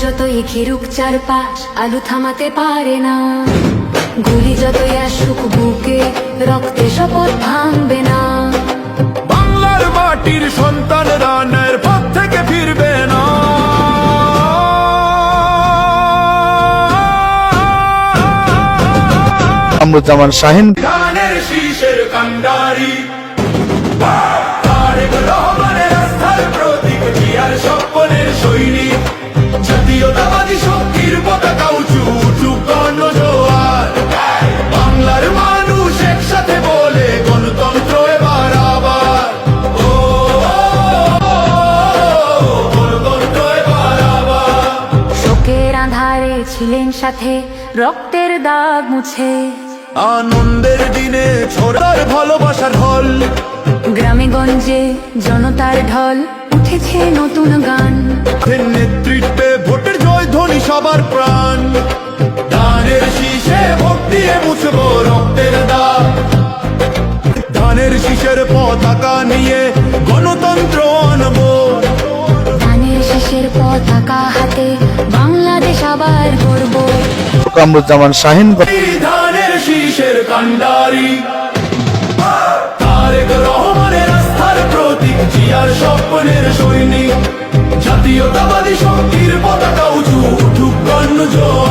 যতই ঘিরুক চারপাশ আলু থামাতে পারে না, গুলি যতই আসুক বুকে রক্তে শপথ ভাঙবে না। বাংলার মাটির সন্তানরা ন্যায়ের পথ থেকে ফিরবে না। কামরুজ্জামান শাহীন, ধানের শীষের কান্ডারি, তারেক রহমানের আস্থার প্রতীক, জিয়ার স্বপ্নের সৈনিক, জাতীয়তাবাদী শক্তির পতাকা উঁচু উঠুক গণজোয়ার। বাংলার মানুষ একসাথে বলে গণতন্ত্র এবার আবার, ও গণতন্ত্র এবার আবার। শোকের আঁধারে ছিলেন সাথে রক্তের দাগ মুছে, আনন্দের দিনে ছোড়ার ভালোবাসার ঢল, গ্রামে গঞ্জে জনতার ঢল উঠেছে নতুন গান। নেতৃত্বে ভোটের জয় ধ্বনি সবার প্রাণ, ধানের শীষে ভোট দিয়ে মুছবো রক্তের দাগ। ধানের শীষের পতাকা নিয়ে গণতন্ত্র আনবো, ধানের শীষের পতাকা হাতে বাংলাদেশ আবার গড়ব। কামরুজ্জামান শাহীন, ধানের শীষের কান্ডারি, তারেক রহমানের আস্থার প্রতীক, জিয়ার স্বপ্নের সৈনিক, জাতীয়তাবাদী শক্তির পতাকা উঁচু উঠুক গণজোয়ার।